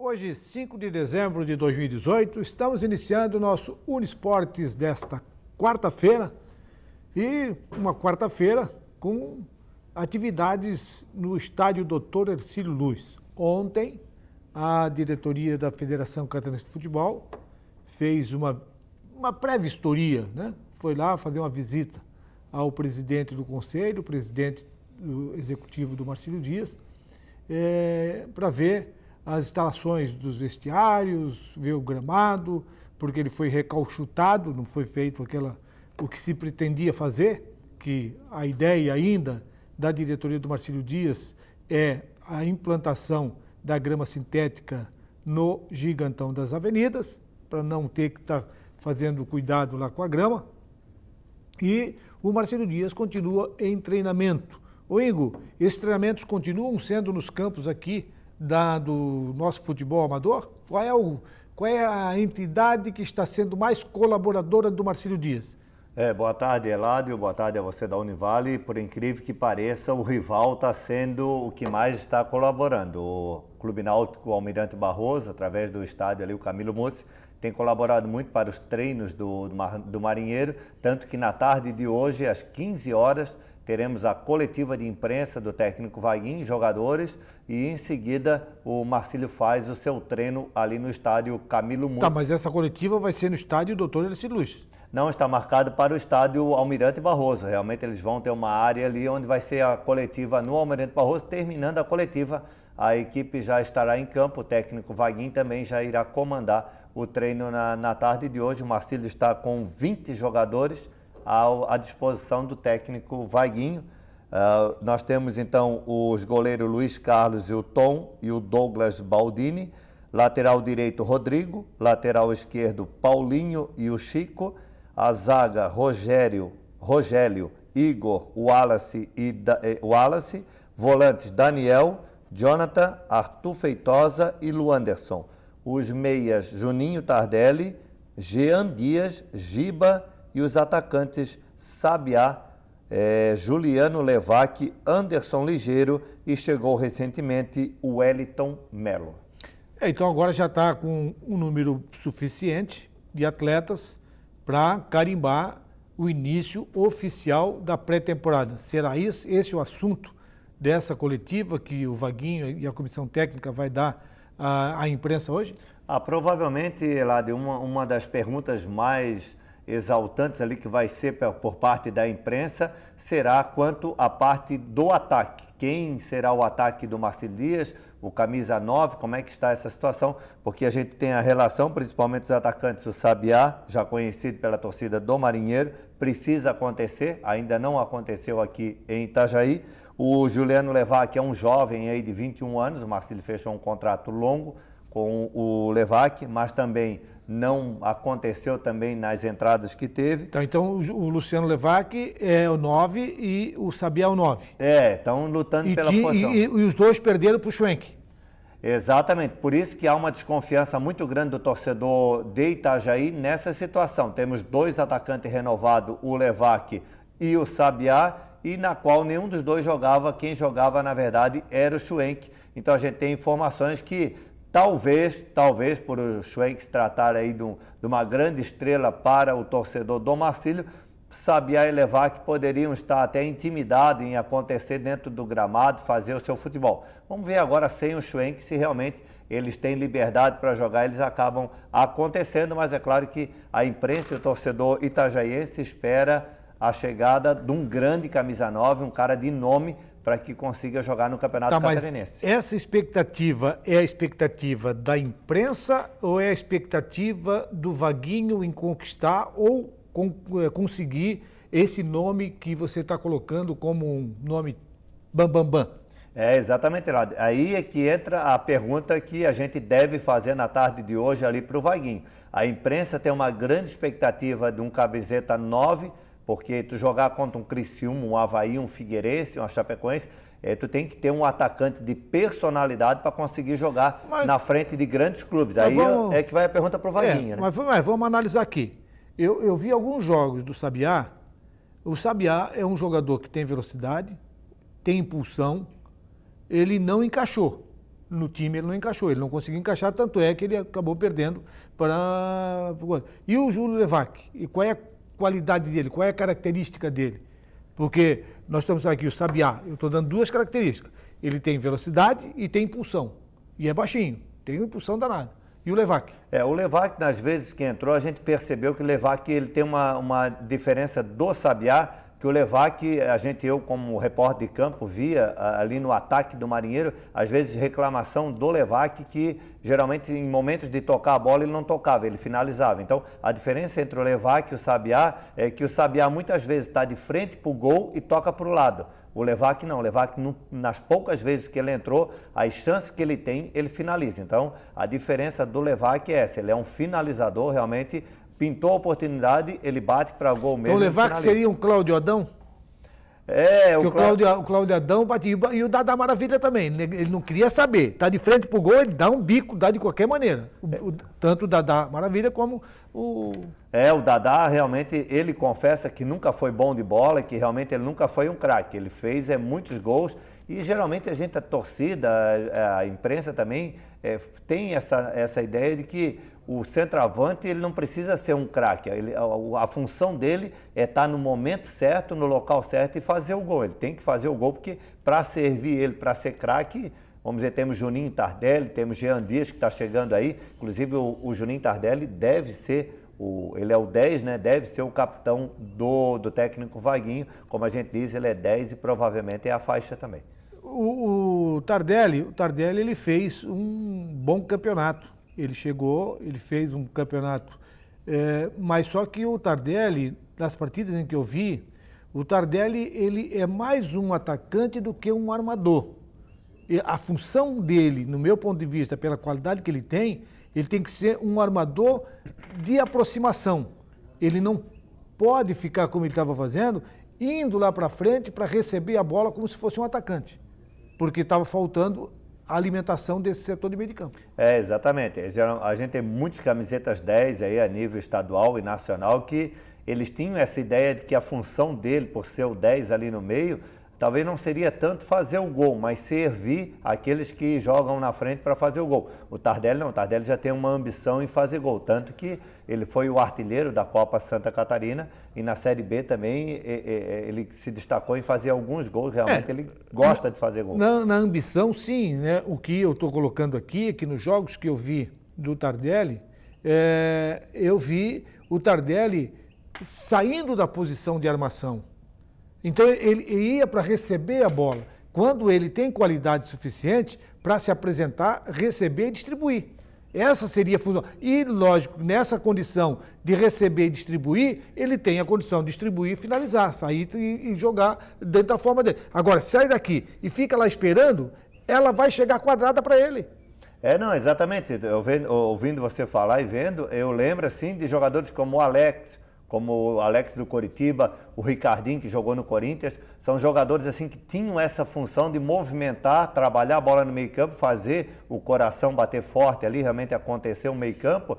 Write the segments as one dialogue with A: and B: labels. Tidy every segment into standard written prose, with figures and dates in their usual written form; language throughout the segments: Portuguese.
A: Hoje, 5 de dezembro de 2018, estamos iniciando o nosso Uniesportes desta quarta-feira e uma quarta-feira com atividades no estádio Dr. Hercílio Luz. Ontem, a diretoria da Federação Catarinense de Futebol fez uma pré-vistoria, né? Foi lá fazer uma visita ao presidente do conselho, presidente do executivo do Marcílio Dias, para ver as instalações dos vestiários, ver o gramado, porque ele foi recalchutado, não foi feito o que se pretendia fazer, que a ideia ainda da diretoria do Marcílio Dias é a implantação da grama sintética no Gigantão das Avenidas, para não ter que estar fazendo cuidado lá com a grama. E o Marcílio Dias continua em treinamento. Igor, esses treinamentos continuam sendo nos campos aqui do nosso futebol amador? Qual é a entidade que está sendo mais colaboradora do Marcílio Dias?
B: Boa tarde, Eladio. Boa tarde a você da Univale. Por incrível que pareça, o rival está sendo o que mais está colaborando. O Clube Náutico Almirante Barroso, através do estádio ali, o Camilo Mussi, tem colaborado muito para os treinos do Marinheiro, tanto que na tarde de hoje, às 15 horas, teremos a coletiva de imprensa do técnico Vaguinho, jogadores, e em seguida o Marcílio faz o seu treino ali no estádio Camilo Mussi.
A: Tá, mas essa coletiva vai ser no estádio Dr. Hercílio Luz.
B: Não, está marcado para o estádio Almirante Barroso. Realmente eles vão ter uma área ali onde vai ser a coletiva no Almirante Barroso. Terminando a coletiva, a equipe já estará em campo. O técnico Vaguinho também já irá comandar o treino na tarde de hoje. O Marcílio está com 20 jogadores à disposição do técnico Vaguinho. Nós temos então os goleiros Luiz Carlos e o Tom e o Douglas Baldini, lateral direito Rodrigo, lateral esquerdo Paulinho e o Chico, a zaga Rogélio, Igor, Wallace, volantes Daniel, Jonathan, Arthur Feitosa e Luanderson. Os meias Juninho Tardelli, Jean Dias, Giba e os atacantes Sabiá, Juliano Levac, Anderson Ligeiro e chegou recentemente o Wellington Melo.
A: Então agora já está com um número suficiente de atletas para carimbar o início oficial da pré-temporada. Será esse o assunto dessa coletiva que o Vaguinho e a comissão técnica vai dar à imprensa hoje?
B: Provavelmente, Eladio, uma das perguntas mais exaltantes ali que vai ser por parte da imprensa será quanto à parte do ataque. Quem será o ataque do Marcílio Dias, o camisa 9, como é que está essa situação? Porque a gente tem a relação, principalmente os atacantes, o Sabiá, já conhecido pela torcida do Marinheiro, precisa acontecer, ainda não aconteceu aqui em Itajaí. O Juliano Levac é um jovem aí de 21 anos, o Marcílio fechou um contrato longo com o Levac, mas também não aconteceu também nas entradas que teve.
A: Então o Luciano Levac é o 9 e o Sabiá é o 9.
B: Estão lutando pela posição.
A: E os dois perderam para o Schwenk.
B: Exatamente, por isso que há uma desconfiança muito grande do torcedor de Itajaí nessa situação. Temos dois atacantes renovados, o Levac e o Sabiá, e na qual nenhum dos dois jogava. Quem jogava, na verdade, era o Schwenk. Então a gente tem informações que talvez por o Schwenk se tratar aí de uma grande estrela para o torcedor do Marcílio, Sabiá e Levac poderiam estar até intimidados em acontecer dentro do gramado, fazer o seu futebol. Vamos ver agora sem o Schwenk se realmente eles têm liberdade para jogar, eles acabam acontecendo, mas é claro que a imprensa e o torcedor itajaiense espera a chegada de um grande camisa 9, um cara de nome, para que consiga jogar no Campeonato Catarinense.
A: Essa expectativa é a expectativa da imprensa ou é a expectativa do Vaguinho em conquistar ou conseguir esse nome que você está colocando como um nome bambambam?
B: Exatamente, Eladio. Aí é que entra a pergunta que a gente deve fazer na tarde de hoje ali para o Vaguinho. A imprensa tem uma grande expectativa de um camiseta 9, porque tu jogar contra um Criciúma, um Avaí, um Figueirense, uma Chapecoense, tu tem que ter um atacante de personalidade para conseguir jogar na frente de grandes clubes. Aí é que vai a pergunta para o Vaguinho, né?
A: Mas vamos analisar aqui. Eu vi alguns jogos do Sabiá. O Sabiá é um jogador que tem velocidade, tem impulsão, ele não encaixou. no time ele não encaixou, ele não conseguiu encaixar, tanto é que ele acabou perdendo para... E o Júlio Levac? E qual é a qualidade dele? Qual é a característica dele? Porque nós estamos aqui, o Sabiá, eu estou dando duas características. Ele tem velocidade e tem impulsão. E é baixinho, tem uma impulsão danada. E o Levac?
B: O Levac, nas vezes que entrou, a gente percebeu que o Levac ele tem uma diferença do Sabiá, que o Levac, eu como repórter de campo, via ali no ataque do Marinheiro, às vezes reclamação do Levac, que geralmente em momentos de tocar a bola ele não tocava, ele finalizava. Então, a diferença entre o Levac e o Sabiá é que o Sabiá muitas vezes está de frente para o gol e toca para o lado. O Levac não, o Levac nas poucas vezes que ele entrou, as chances que ele tem, ele finaliza. Então, a diferença do Levac é essa, ele é um finalizador, realmente pintou a oportunidade, ele bate para gol mesmo.
A: Então o Levac seria um Cláudio Adão? O Cláudio Adão batia, e o Dadá Maravilha também, ele não queria saber, tá de frente pro gol, ele dá um bico, dá de qualquer maneira, tanto o Dadá Maravilha como o...
B: O Dadá realmente, ele confessa que nunca foi bom de bola, que realmente ele nunca foi um craque, ele fez muitos gols, e geralmente a torcida, a imprensa também tem essa ideia de que o centroavante ele não precisa ser um craque, a função dele é estar no momento certo, no local certo e fazer o gol. Ele tem que fazer o gol porque para servir ele, para ser craque, vamos dizer, temos Juninho Tardelli, temos Jean Dias que está chegando aí, inclusive o Juninho Tardelli deve ser, ele é o 10, né? Deve ser o capitão do técnico Vaguinho, como a gente diz, ele é 10 e provavelmente é a faixa também.
A: O Tardelli ele fez um bom campeonato. Ele chegou, ele fez um campeonato, mas só que o Tardelli, nas partidas em que eu vi, o Tardelli ele é mais um atacante do que um armador. E a função dele, no meu ponto de vista, pela qualidade que ele tem que ser um armador de aproximação. Ele não pode ficar como ele estava fazendo, indo lá para frente para receber a bola como se fosse um atacante, porque estava faltando a alimentação desse setor de meio de campo.
B: Exatamente. A gente tem muitos camisetas 10 aí a nível estadual e nacional que eles tinham essa ideia de que a função dele, por ser o 10 ali no meio, talvez não seria tanto fazer o gol, mas servir aqueles que jogam na frente para fazer o gol. O Tardelli não, o Tardelli já tem uma ambição em fazer gol, tanto que ele foi o artilheiro da Copa Santa Catarina e na Série B também ele se destacou em fazer alguns gols, realmente ele gosta de fazer gol.
A: Na ambição, sim, né? O que eu estou colocando aqui é que nos jogos que eu vi do Tardelli, eu vi o Tardelli saindo da posição de armação. Então ele ia para receber a bola, quando ele tem qualidade suficiente para se apresentar, receber e distribuir. Essa seria a função. E, lógico, nessa condição de receber e distribuir, ele tem a condição de distribuir e finalizar, sair e jogar dentro da forma dele. Agora, sai daqui e fica lá esperando, ela vai chegar quadrada para ele.
B: Não, exatamente. Ouvindo você falar e vendo, eu lembro assim de jogadores como o Alex do Coritiba, o Ricardinho, que jogou no Corinthians, são jogadores assim que tinham essa função de movimentar, trabalhar a bola no meio-campo, fazer o coração bater forte ali, realmente acontecer o meio-campo.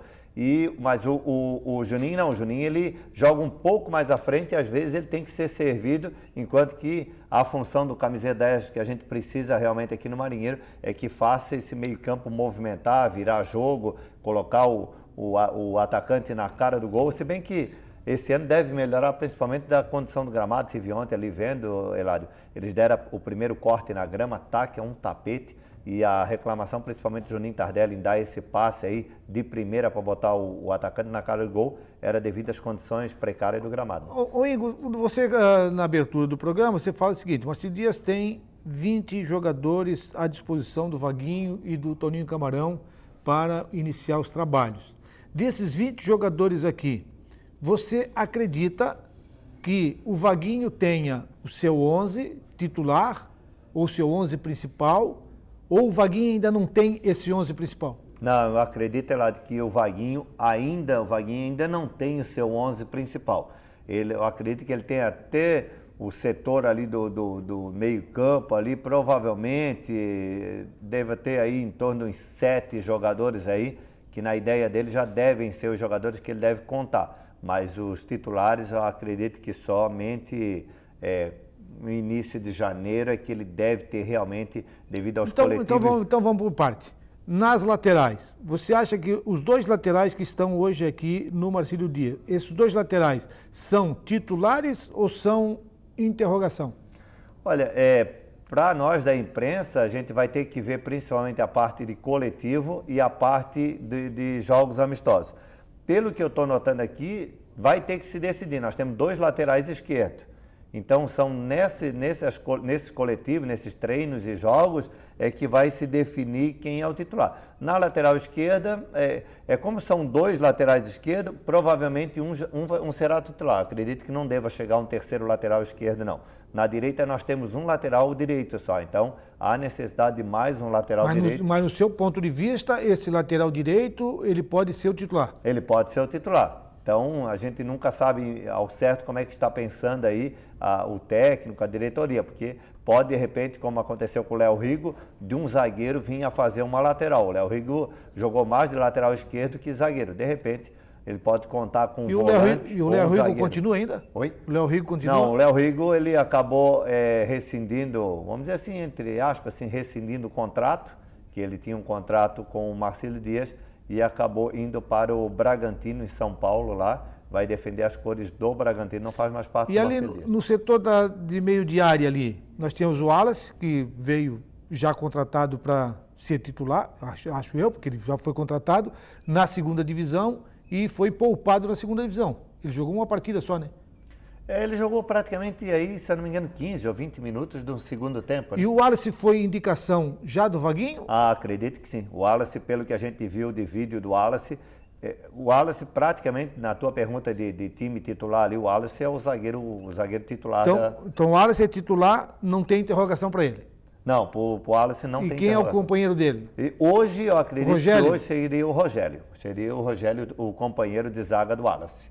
B: Mas o Juninho não, o Juninho ele joga um pouco mais à frente e às vezes ele tem que ser servido, enquanto que a função do camisa 10 que a gente precisa realmente aqui no Marinheiro é que faça esse meio-campo movimentar, virar jogo, colocar o atacante na cara do gol, se bem que esse ano deve melhorar principalmente da condição do gramado. Tive ontem ali vendo, Eládio, eles deram o primeiro corte na grama, que é um tapete, e a reclamação principalmente do Juninho Tardelli em dar esse passe aí de primeira para botar o atacante na cara do gol, era devido às condições precárias do gramado.
A: Ô Igor, você na abertura do programa, você fala o seguinte: Marcílio Dias tem 20 jogadores à disposição do Vaguinho e do Toninho Camarão para iniciar os trabalhos. Desses 20 jogadores aqui, você acredita que o Vaguinho tenha o seu 11 titular, ou o seu 11 principal, ou o Vaguinho ainda não tem esse 11 principal?
B: Não, eu acredito, Eládio, que o Vaguinho ainda não tem o seu 11 principal. Eu acredito que ele tem até o setor ali do meio-campo ali, provavelmente deve ter aí em torno de uns 7 jogadores aí, que na ideia dele já devem ser os jogadores que ele deve contar. Mas os titulares, eu acredito que somente no início de janeiro é que ele deve ter realmente, devido aos coletivos...
A: Então vamos por parte. Nas laterais, você acha que os dois laterais que estão hoje aqui no Marcílio Dias, esses dois laterais são titulares ou são interrogação?
B: Olha, para nós da imprensa, a gente vai ter que ver principalmente a parte de coletivo e a parte de jogos amistosos. Pelo que eu estou notando aqui, vai ter que se decidir. Nós temos dois laterais esquerdos. Então, são nesses coletivos, nesses treinos e jogos, que vai se definir quem é o titular. Na lateral esquerda, como são dois laterais esquerdos, provavelmente um será titular. Acredito que não deva chegar um terceiro lateral esquerdo, não. Na direita, nós temos um lateral direito só. Então, há necessidade de mais um lateral direito.
A: Mas, no seu ponto de vista, esse lateral direito, ele pode ser o titular?
B: Ele pode ser o titular. Então, a gente nunca sabe ao certo como é que está pensando aí o técnico, a diretoria, porque pode, de repente, como aconteceu com o Léo Rigo, de um zagueiro vir a fazer uma lateral. O Léo Rigo jogou mais de lateral esquerdo que zagueiro. De repente, ele pode contar com um volante
A: E o Léo Rigo continua ainda?
B: Oi?
A: O Léo Rigo continua?
B: Não, o Léo Rigo, ele acabou rescindindo, vamos dizer assim, entre aspas, assim, rescindindo o contrato, que ele tinha um contrato com o Marcílio Dias, e acabou indo para o Bragantino, em São Paulo, lá, vai defender as cores do Bragantino, não faz mais parte do Marcílio Dias.
A: E ali no setor de meio de área ali, nós temos o Wallace, que veio já contratado para ser titular, acho eu, porque ele já foi contratado na segunda divisão e foi poupado na segunda divisão. Ele jogou uma partida só, né?
B: Ele jogou praticamente aí, se eu não me engano, 15 ou 20 minutos do segundo tempo. Né?
A: E o Wallace foi indicação já do Vaguinho?
B: Acredito que sim. O Wallace, pelo que a gente viu de vídeo do Wallace, praticamente, na tua pergunta de time titular ali, o Wallace é o zagueiro titular.
A: Então o Wallace é titular, não tem interrogação para ele?
B: Não, para o Wallace não tem interrogação.
A: E quem é o companheiro dele?
B: E hoje, eu acredito que hoje seria o Rogério. Seria o Rogério o companheiro de zaga do Wallace.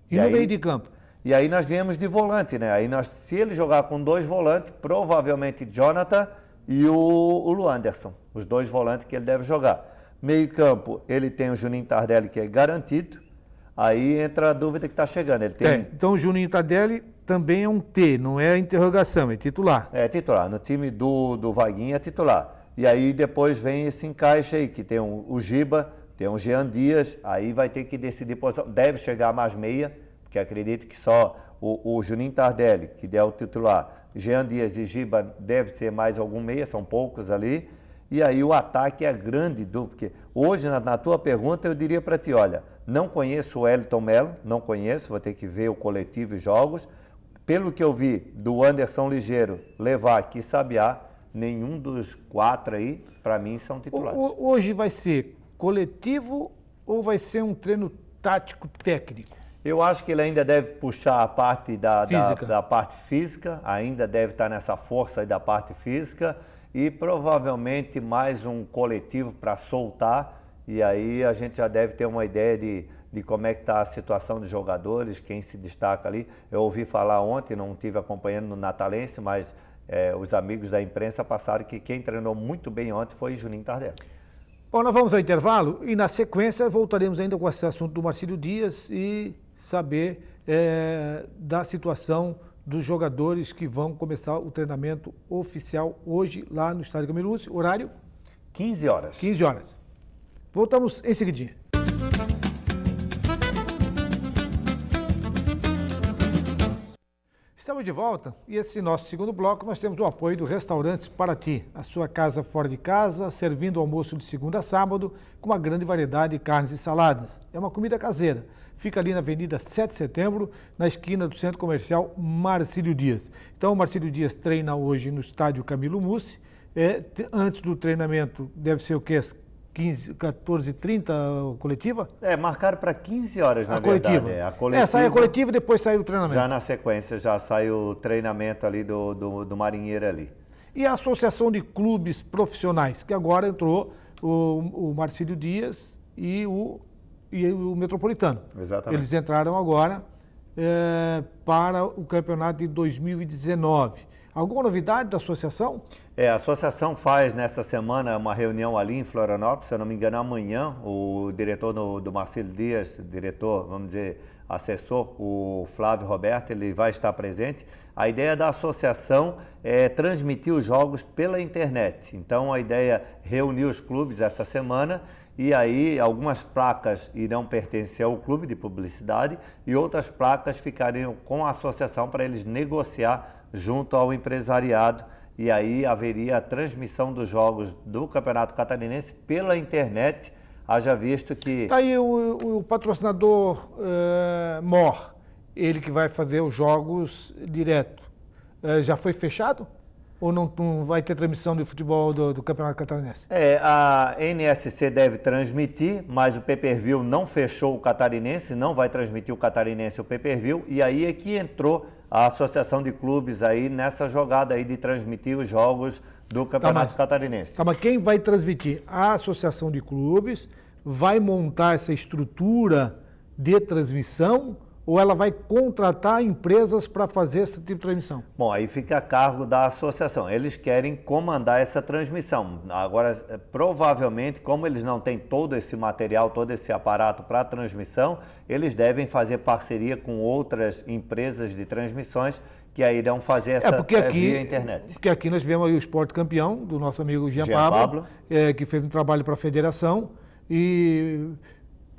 A: E no meio de campo?
B: E aí nós viemos de volante, né? Aí se ele jogar com dois volantes, provavelmente Jonathan e o Luanderson, os dois volantes que ele deve jogar. Meio campo, ele tem o Juninho Tardelli, que é garantido. Aí entra a dúvida que está chegando.
A: Então o Juninho Tardelli também é um T, não é interrogação, é titular.
B: É titular, no time do Vaguinho é titular. E aí depois vem esse encaixe aí, que tem o Giba, tem o Jean Dias, aí vai ter que decidir posição. Deve chegar mais meia, porque acredito que só o Juninho Tardelli, que é o titular, Jean Dias e Giba deve ter mais algum meia, são poucos ali. E aí o ataque é grande, porque hoje, na tua pergunta, eu diria para ti, olha, não conheço o Elton Melo, não conheço, vou ter que ver o coletivo e jogos. Pelo que eu vi do Anderson Ligeiro, Levac e Sabiá, nenhum dos quatro aí, para mim, são titulares.
A: Hoje vai ser coletivo ou vai ser um treino tático técnico?
B: Eu acho que ele ainda deve puxar a parte da parte física, ainda deve estar nessa força aí da parte física e provavelmente mais um coletivo para soltar, e aí a gente já deve ter uma ideia de como é que está a situação dos jogadores, quem se destaca ali. Eu ouvi falar ontem, não estive acompanhando no Natalense, mas os amigos da imprensa passaram que quem treinou muito bem ontem foi Juninho Tardelli.
A: Bom, nós vamos ao intervalo e na sequência voltaremos ainda com esse assunto do Marcílio Dias e saber da situação dos jogadores que vão começar o treinamento oficial hoje lá no Estádio Camilo Lúcio. Horário?
B: 15 horas.
A: 15 horas. Voltamos em seguidinha. Estamos de volta e esse nosso segundo bloco nós temos o apoio do Restaurantes Paraty, a sua casa fora de casa, servindo almoço de segunda a sábado com uma grande variedade de carnes e saladas. É uma comida caseira. Fica ali na Avenida 7 de Setembro, na esquina do Centro Comercial Marcílio Dias. Então o Marcílio Dias treina hoje no Estádio Camilo Mussi. Antes do treinamento deve ser o quê? 14h30 coletiva?
B: Marcaram para 15 horas, na verdade.
A: A coletiva. Sai a coletiva e depois sai o treinamento.
B: Já na sequência, já sai o treinamento ali do Marinheiro ali.
A: E a Associação de Clubes Profissionais, que agora entrou o Marcílio Dias e o Metropolitano.
B: Exatamente.
A: Eles entraram agora para o campeonato de 2019. Alguma novidade da associação?
B: A associação faz nessa semana uma reunião ali em Florianópolis, se eu não me engano, amanhã, o diretor do Marcílio Dias, diretor, vamos dizer, assessor, o Flávio Roberto, ele vai estar presente. A ideia da associação é transmitir os jogos pela internet. Então, a ideia é reunir os clubes essa semana e aí algumas placas irão pertencer ao clube de publicidade e outras placas ficariam com a associação para eles negociar junto ao empresariado. E aí haveria a transmissão dos jogos do Campeonato Catarinense pela internet, haja visto que...
A: Está aí o patrocinador MOR, ele que vai fazer os jogos direto. Já foi fechado? Ou não vai ter transmissão de futebol do Campeonato Catarinense?
B: A NSC deve transmitir, mas o pay-per-view não fechou o Catarinense, não vai transmitir o Catarinense o pay-per-view, e aí é que entrou a Associação de Clubes aí nessa jogada aí de transmitir os jogos do Campeonato Catarinense.
A: Tá, mas quem vai transmitir? A Associação de Clubes vai montar essa estrutura de transmissão ou ela vai contratar empresas para fazer esse tipo de transmissão?
B: Bom, aí fica a cargo da associação. Eles querem comandar essa transmissão. Agora, provavelmente, como eles não têm todo esse material, todo esse aparato para transmissão, eles devem fazer parceria com outras empresas de transmissões que aí irão fazer essa via internet.
A: Porque aqui nós tivemos aí o Esporte Campeão, do nosso amigo Jean Pablo. Que fez um trabalho para a federação e...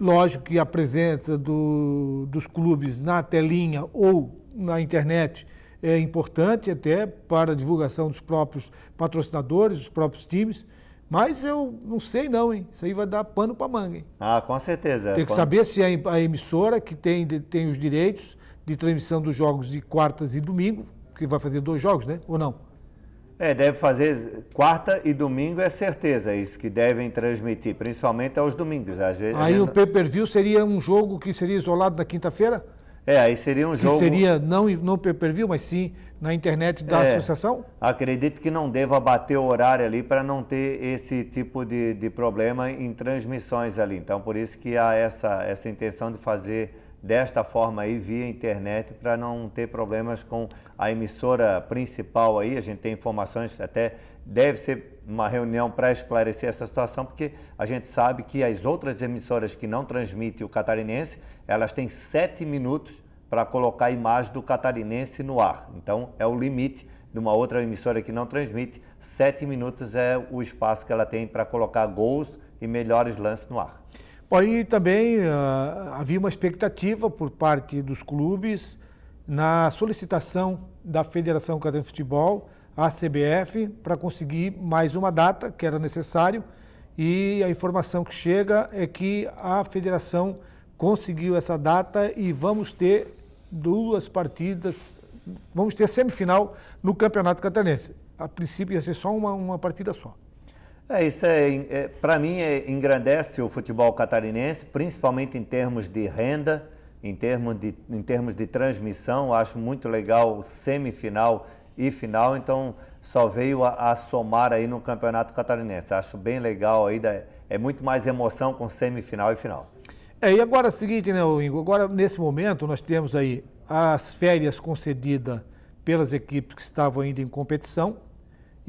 A: Lógico que a presença dos clubes na telinha ou na internet é importante até para a divulgação dos próprios patrocinadores, dos próprios times, mas eu não sei não, hein? Isso aí vai dar pano para manga, hein?
B: Ah, com certeza.
A: Tem que saber se a emissora que tem os direitos de transmissão dos jogos de quartas e domingo, que vai fazer 2 jogos, né? Ou não?
B: Deve fazer quarta e domingo, é certeza, isso que devem transmitir, principalmente aos domingos. Às vezes,
A: aí o pay-per-view seria um jogo que seria isolado na quinta-feira?
B: Aí seria um jogo...
A: Que seria não pay-per-view, mas sim na internet da associação?
B: Acredito que não deva bater o horário ali para não ter esse tipo de problema em transmissões ali. Então, por isso que há essa intenção de fazer desta forma aí, via internet, para não ter problemas com a emissora principal aí. A gente tem informações, até deve ser uma reunião para esclarecer essa situação, porque a gente sabe que as outras emissoras que não transmitem o Catarinense, elas têm 7 minutos para colocar a imagem do Catarinense no ar. Então, é o limite de uma outra emissora que não transmite. 7 minutos é o espaço que ela tem para colocar gols e melhores lances no ar.
A: E também havia uma expectativa por parte dos clubes na solicitação da Federação Catarinense de Futebol, a CBF, para conseguir mais uma data, que era necessário, e a informação que chega é que a federação conseguiu essa data e vamos ter 2 partidas, vamos ter semifinal no Campeonato Catarinense. A princípio ia ser só uma partida só.
B: Isso para mim engrandece o futebol catarinense, principalmente em termos de renda, em termos de transmissão. Acho muito legal semifinal e final, então só veio a somar aí no Campeonato Catarinense. Acho bem legal aí, é muito mais emoção com semifinal e final.
A: E agora é o seguinte, né, Ingo? Agora, nesse momento, nós temos aí as férias concedidas pelas equipes que estavam ainda em competição.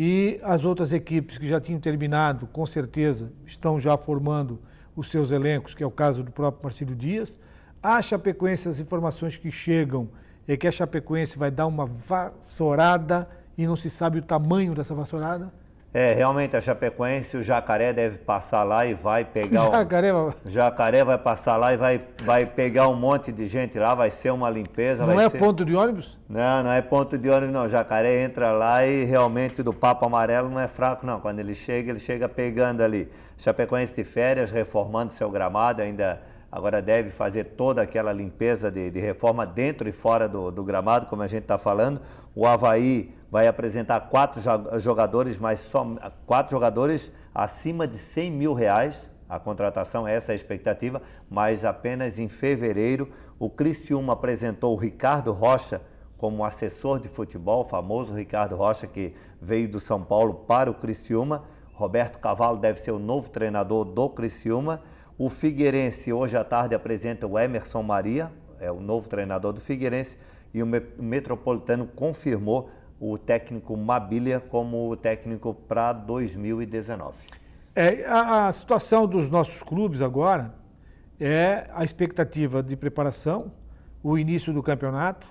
A: E as outras equipes que já tinham terminado, com certeza, estão já formando os seus elencos, que é o caso do próprio Marcílio Dias. A Chapecoense, as informações que chegam é que a Chapecoense vai dar uma vassourada e não se sabe o tamanho dessa vassourada.
B: Realmente a Chapecoense, o Jacaré deve passar lá e vai pegar... Jacaré vai passar lá e vai pegar um monte de gente lá, vai ser uma limpeza.
A: Não ponto de ônibus?
B: Não é ponto de ônibus não. O Jacaré entra lá e realmente do Papo Amarelo não é fraco não. Quando ele chega pegando ali. Chapecoense de férias, reformando seu gramado, ainda agora deve fazer toda aquela limpeza de reforma dentro e fora do gramado, como a gente está falando. O Avaí vai apresentar 4 jogadores, mas só 4 jogadores acima de R$100 mil. A contratação, essa é a expectativa, mas apenas em fevereiro. O Criciúma apresentou o Ricardo Rocha como assessor de futebol, o famoso Ricardo Rocha, que veio do São Paulo para o Criciúma. Roberto Cavalo deve ser o novo treinador do Criciúma. O Figueirense, hoje à tarde, apresenta o Emerson Maria, é o novo treinador do Figueirense, e o Metropolitano confirmou o técnico Mabília como técnico para 2019.
A: A situação dos nossos clubes agora é a expectativa de preparação o início do campeonato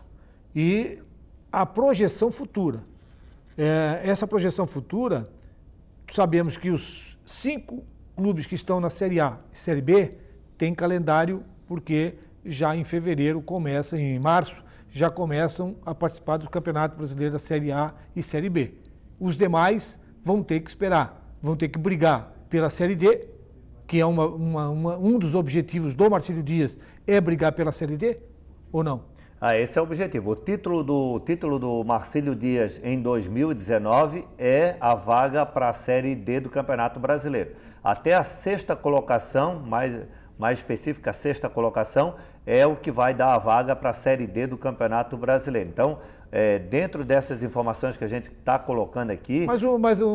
A: e a projeção futura. Essa projeção futura, sabemos que os 5 clubes que estão na Série A e Série B têm calendário, porque já em fevereiro em março, já começam a participar do Campeonato Brasileiro da Série A e Série B. Os demais vão ter que esperar, vão ter que brigar pela Série D, que é um dos objetivos do Marcílio Dias, é brigar pela Série D ou não?
B: Esse é o objetivo. O título do Marcílio Dias em 2019 é a vaga para a Série D do Campeonato Brasileiro. Até a 6ª colocação, mais específica, a 6ª colocação, é o que vai dar a vaga para a Série D do Campeonato Brasileiro. Então, dentro dessas informações que a gente está colocando aqui...
A: Mas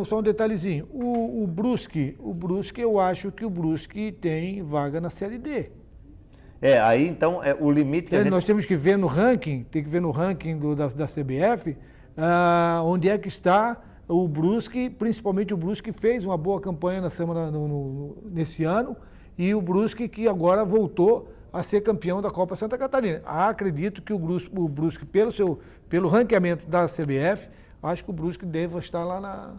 A: só um detalhezinho. O Brusque, eu acho que o Brusque tem vaga na Série D.
B: Aí então o limite que
A: Nós temos que ver no ranking, da CBF, onde é que está o Brusque, principalmente o Brusque fez uma boa campanha nesse ano, e o Brusque que agora voltou a ser campeão da Copa Santa Catarina. Acredito que o Brusque pelo ranqueamento da CBF, acho que o Brusque deve estar lá na...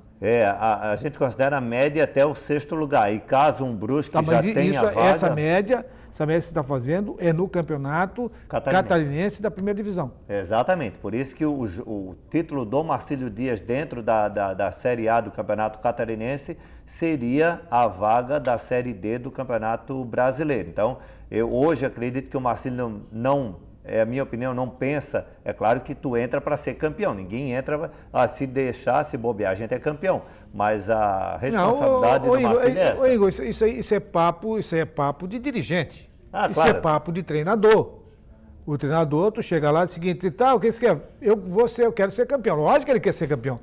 B: a gente considera a média até o 6º lugar, e caso um Brusque já tenha vaga...
A: Essa média que você está fazendo é no Campeonato Catarinense da Primeira Divisão.
B: Exatamente, por isso que o título do Marcílio Dias dentro da Série A do Campeonato Catarinense seria a vaga da Série D do Campeonato Brasileiro. Então, eu hoje acredito que o Marcílio não a minha opinião, não pensa, é claro que tu entra para ser campeão, ninguém entra, se deixar, se bobear, a gente é campeão, mas a responsabilidade do Marcílio é essa.
A: Igor, isso é papo de dirigente,
B: claro.
A: Isso é papo de treinador. O treinador, tu chega lá e diz o seguinte, o que você quer? Eu quero ser campeão, lógico que ele quer ser campeão,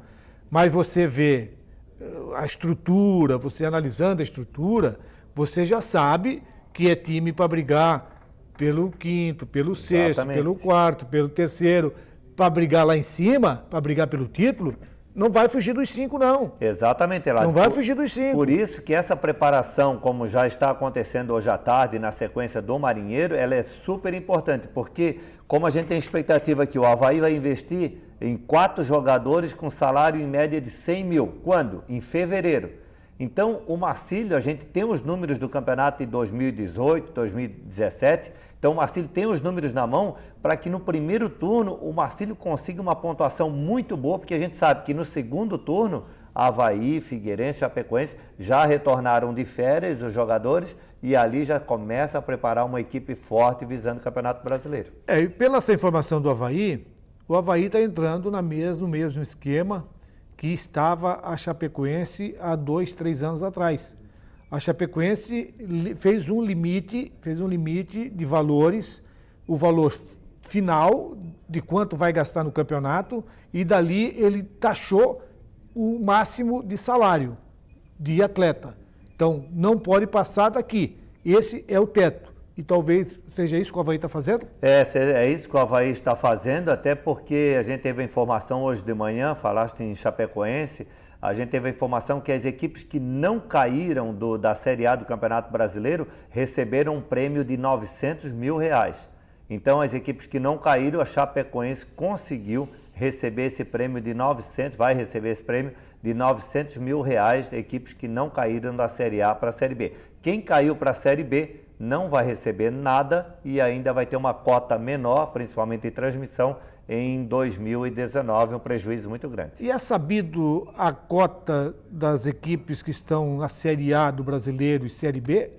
A: mas você vê a estrutura, você analisando a estrutura, você já sabe que é time para brigar pelo 5º, pelo 6º, pelo 4º, pelo 3º, para brigar lá em cima, para brigar pelo título, não vai fugir dos 5, não.
B: Exatamente, Eladio.
A: Não vai fugir dos 5.
B: Por isso que essa preparação, como já está acontecendo hoje à tarde, na sequência do Marinheiro, ela é super importante, porque como a gente tem expectativa que o Avaí vai investir em 4 jogadores com salário em média de 100 mil. Quando? Em fevereiro. Então, o Marcílio, a gente tem os números do campeonato de 2018, 2017, então o Marcílio tem os números na mão para que no primeiro turno o Marcílio consiga uma pontuação muito boa, porque a gente sabe que no segundo turno, Avaí, Figueirense, Chapecoense já retornaram de férias os jogadores e ali já começa a preparar uma equipe forte visando o Campeonato Brasileiro.
A: E pela essa informação do Avaí, o Avaí está entrando no mesmo esquema que estava a Chapecoense há 2, 3 anos atrás. A Chapecoense fez um limite de valores, o valor final de quanto vai gastar no campeonato, e dali ele taxou o máximo de salário de atleta. Então, não pode passar daqui. Esse é o teto. E talvez seja isso que o Avaí está fazendo?
B: É isso que o Avaí está fazendo, até porque a gente teve a informação hoje de manhã, falaste em Chapecoense, a gente teve a informação que as equipes que não caíram da Série A do Campeonato Brasileiro receberam um prêmio de R$900 mil. Então, as equipes que não caíram, a Chapecoense conseguiu receber esse prêmio de 900, vai receber esse prêmio de R$900 mil, equipes que não caíram da Série A para a Série B. Quem caiu para a Série B não vai receber nada e ainda vai ter uma cota menor, principalmente em transmissão, em 2019, um prejuízo muito grande.
A: E é sabido a cota das equipes que estão na Série A do Brasileiro e Série B?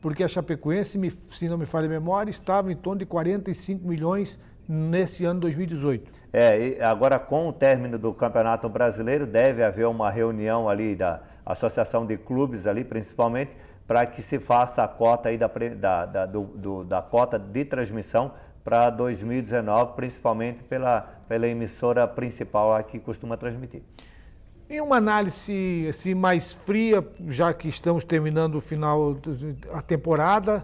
A: Porque a Chapecoense, se não me falha a memória, estava em torno de 45 milhões nesse ano 2018.
B: E agora com o término do Campeonato Brasileiro, deve haver uma reunião ali da Associação de Clubes ali, principalmente, para que se faça a cota aí da cota de transmissão para 2019, principalmente pela emissora principal lá que costuma transmitir.
A: Em uma análise assim, mais fria, já que estamos terminando o final da temporada,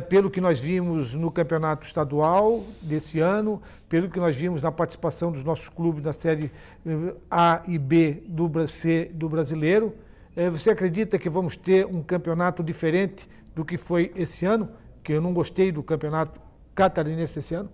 A: pelo que nós vimos no campeonato estadual desse ano, pelo que nós vimos na participação dos nossos clubes na série A e B do brasileiro, você acredita que vamos ter um campeonato diferente do que foi esse ano? Que eu não gostei do campeonato catarinense desse ano?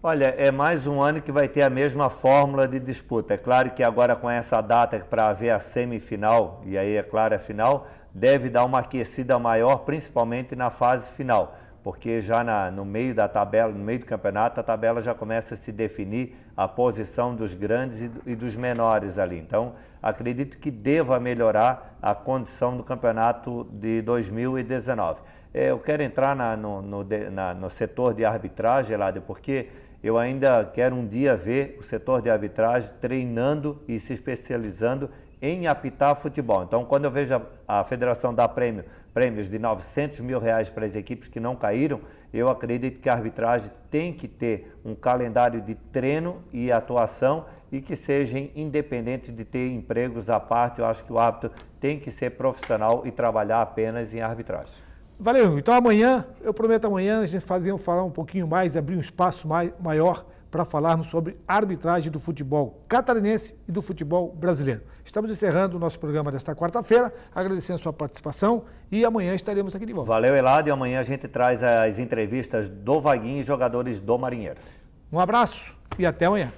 B: Olha, é mais um ano que vai ter a mesma fórmula de disputa. É claro que agora com essa data para haver a semifinal, e aí é claro a final, deve dar uma aquecida maior, principalmente na fase final, porque já no meio da tabela, no meio do campeonato, a tabela já começa a se definir a posição dos grandes e dos menores ali. Então, acredito que deva melhorar a condição do campeonato de 2019. Eu quero entrar no setor de arbitragem, Eladio, porque eu ainda quero um dia ver o setor de arbitragem treinando e se especializando em apitar futebol. Então, quando eu vejo a federação dar prêmios de R$900 mil para as equipes que não caíram, eu acredito que a arbitragem tem que ter um calendário de treino e atuação e que sejam independentes de ter empregos à parte. Eu acho que o árbitro tem que ser profissional e trabalhar apenas em arbitragem.
A: Valeu, então amanhã, eu prometo amanhã, a gente falar um pouquinho mais, abrir um espaço maior para falarmos sobre arbitragem do futebol catarinense e do futebol brasileiro. Estamos encerrando o nosso programa desta quarta-feira, agradecendo a sua participação e amanhã estaremos aqui de volta.
B: Valeu, Eladio, e amanhã a gente traz as entrevistas do Vaguinho e jogadores do Marinheiro.
A: Um abraço e até amanhã.